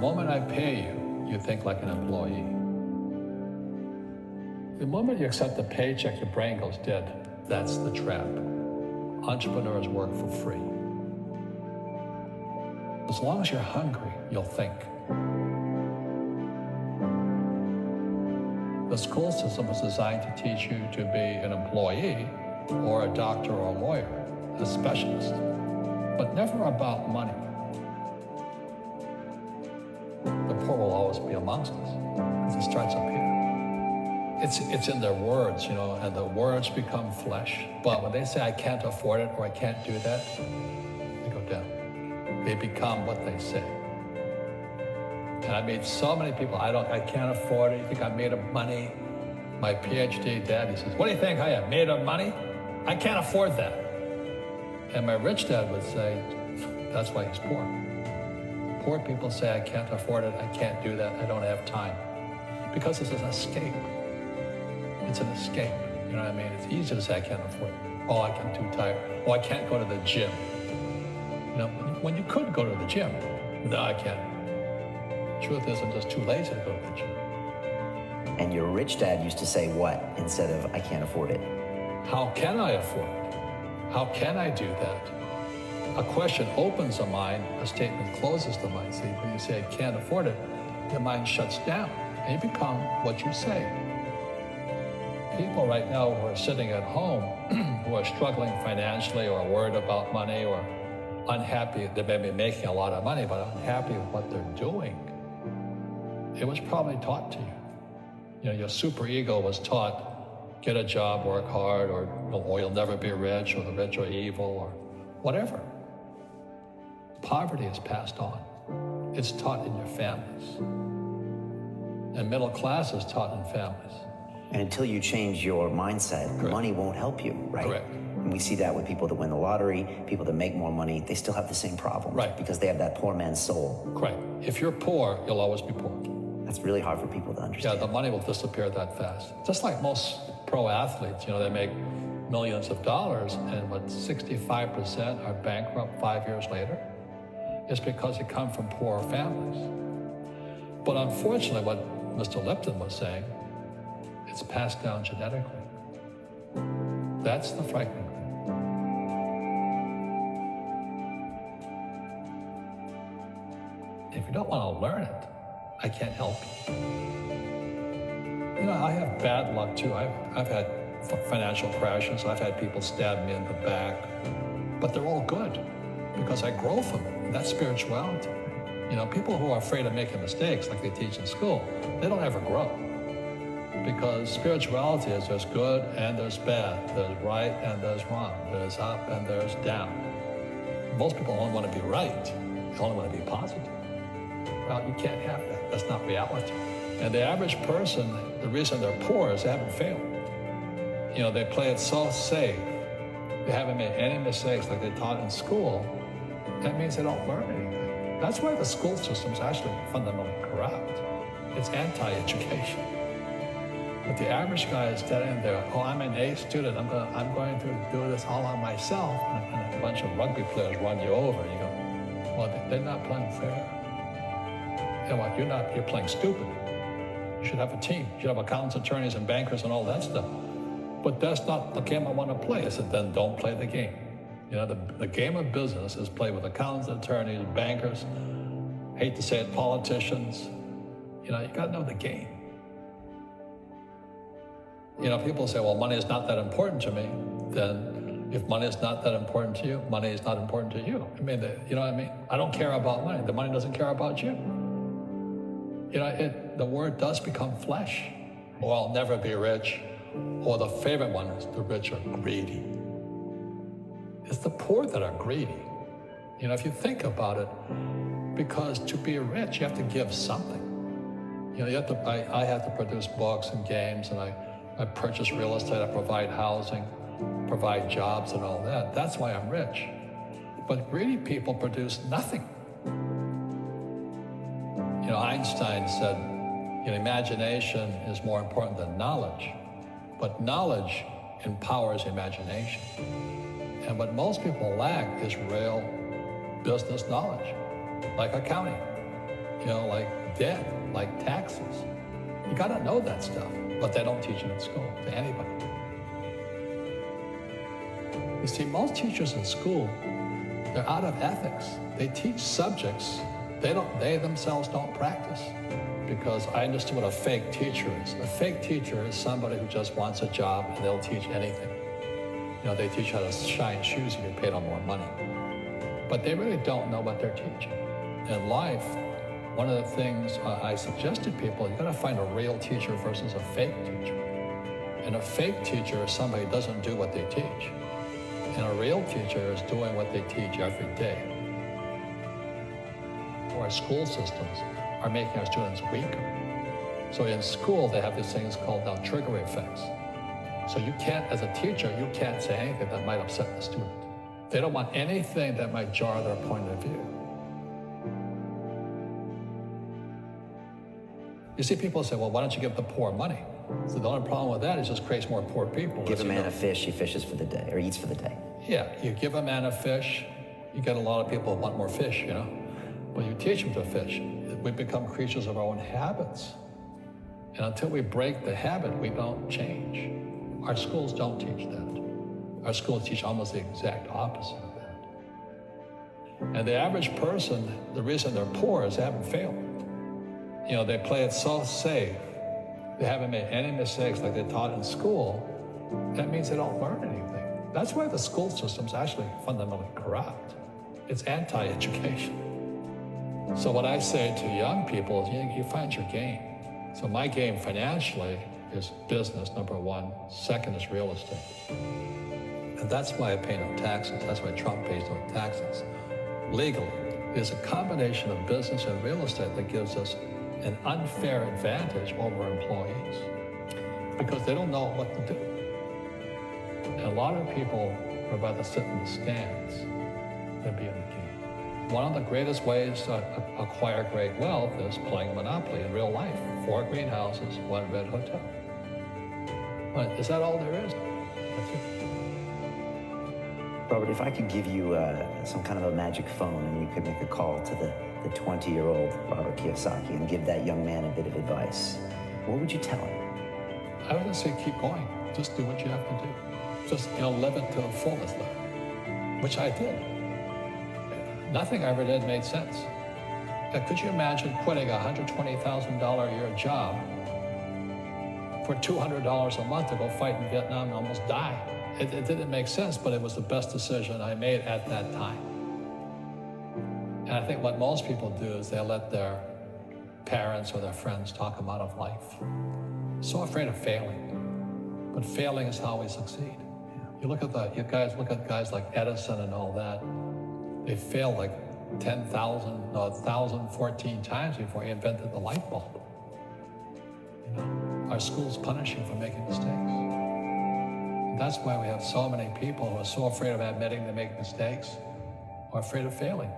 moment I pay you, you think like an employee. The moment you accept the paycheck, your brain goes dead. That's the trap. Entrepreneurs work for free. As long as you're hungry, you'll think. The school system was designed to teach you to be an employee or a doctor or a lawyer, a specialist, but never about money. The poor will always be amongst us, because it starts up here. It's in their words, and the words become flesh. But when they say, I can't afford it or I can't do that, they go down. They become what they say. And I meet so many people, I can't afford it. You think I'm made of money? My PhD dad, he says, what do you think I am, made of money? I can't afford that. And my rich dad would say, that's why he's poor. Poor people say, I can't afford it, I can't do that, I don't have time. Because it's an escape. It's an escape, you know what I mean? It's easy to say, I can't afford it. Oh, I'm too tired. Oh, I can't go to the gym. When you could go to the gym. No, I can't. Truth is, I'm just too lazy to go to the gym. And your rich dad used to say what instead of, I can't afford it? How can I afford it? How can I do that? A question opens the mind, a statement closes the mind. See, when you say, I can't afford it, your mind shuts down, and you become what you say. People right now who are sitting at home, who are struggling financially or worried about money or unhappy, they may be making a lot of money, but unhappy with what they're doing. It was probably taught to you. Your superego was taught, get a job, work hard, or you'll never be rich, or the rich are evil, or whatever. Poverty is passed on. It's taught in your families. And middle class is taught in families. And until you change your mindset, Correct. Money won't help you, right? Correct. And we see that with people that win the lottery, people that make more money, they still have the same problems. Right. Because they have that poor man's soul. Correct. If you're poor, you'll always be poor. That's really hard for people to understand. Yeah, the money will disappear that fast. Just like most pro athletes, they make millions of dollars, and 65% are bankrupt 5 years later. It's because they come from poor families. But unfortunately, what Mr. Lipton was saying, it's passed down genetically. That's the frightening thing. If you don't want to learn it, I can't help you. I have bad luck too. I've had financial crashes. I've had people stab me in the back, but they're all good because I grow from it. And that's spirituality. People who are afraid of making mistakes, like they teach in school, they don't ever grow. Because spirituality is there's good and there's bad, there's right and there's wrong, there's up and there's down. Most people only want to be right. They only want to be positive. Well, you can't have that. That's not reality. And the average person, the reason they're poor is they haven't failed. They play it so safe. They haven't made any mistakes like they taught in school. That means they don't learn anything. That's why the school system is actually fundamentally corrupt. It's anti-education. But the average guy is standing there, oh, I'm an A student, I'm going to do this all on myself. And a bunch of rugby players run you over. And you go, well, they're not playing fair. You're playing stupid. You should have a team. You should have accountants, attorneys, and bankers and all that stuff. But that's not the game I want to play. I said, then don't play the game. The game of business is played with accountants, attorneys, bankers, hate to say it, politicians. You got to know the game. People say, well, money is not that important to me. Then if money is not that important to you, money is not important to you. You know what I mean? I don't care about money. The money doesn't care about you. The word does become flesh. Or I'll never be rich. Or the favorite one is the rich are greedy. It's the poor that are greedy. If you think about it, because to be rich, you have to give something. I have to produce books and games, and I purchase real estate, I provide housing, provide jobs and all that. That's why I'm rich. But greedy people produce nothing. Einstein said, imagination is more important than knowledge, but knowledge empowers imagination. And what most people lack is real business knowledge, like accounting. like debt, like taxes. You got to know that stuff, but they don't teach it in school to anybody. You see, most teachers in school, they're out of ethics. They teach subjects they themselves don't practice. Because I understood what a fake teacher is. A fake teacher is somebody who just wants a job and they'll teach anything. They teach how to shine shoes and get paid on more money. But they really don't know what they're teaching. In life, one of the things I suggest to people, you gotta find a real teacher versus a fake teacher. And a fake teacher is somebody who doesn't do what they teach. And a real teacher is doing what they teach every day. Our school systems are making our students weaker. So in school, they have these things called now trigger effects. So you can't, as a teacher, you can't say anything that might upset the student. They don't want anything that might jar their point of view. You see people say, well, why don't you give the poor money? So the only problem with that is it just creates more poor people. Give a man a fish, he fishes for the day, or eats for the day. Yeah, you give a man a fish, you get a lot of people who want more fish, But you teach them to fish. We become creatures of our own habits. And until we break the habit, we don't change. Our schools don't teach that. Our schools teach almost the exact opposite of that. And the average person, the reason they're poor is they haven't failed. They play it so safe. They haven't made any mistakes like they taught in school. That means they don't learn anything. That's why the school system's actually fundamentally corrupt. It's anti-education. So what I say to young people is you find your game. So my game financially is business, number one. Second is real estate. And that's why I pay no taxes. That's why Trump pays no taxes. Legally, there's a combination of business and real estate that gives us an unfair advantage over employees because they don't know what to do. And a lot of people would rather sit in the stands than be in the game. One of the greatest ways to acquire great wealth is playing Monopoly in real life. 4 greenhouses, 1 red hotel. But is that all there is? That's it. Robert, if I could give you some kind of a magic phone and you could make a call to the 20-year-old Robert Kiyosaki and give that young man a bit of advice, what would you tell him? I would just say keep going. Just do what you have to do. Just live it to the fullest, which I did. Nothing I ever did made sense. Could you imagine quitting a $120,000 a year job for $200 a month to go fight in Vietnam and almost die? It didn't make sense, but it was the best decision I made at that time. And I think what most people do is they let their parents or their friends talk them out of life. So afraid of failing. But failing is how we succeed. You look at guys like Edison and all that. They failed like 1,014 times before he invented the light bulb. Our schools punish you for making mistakes. And that's why we have so many people who are so afraid of admitting they make mistakes or afraid of failing.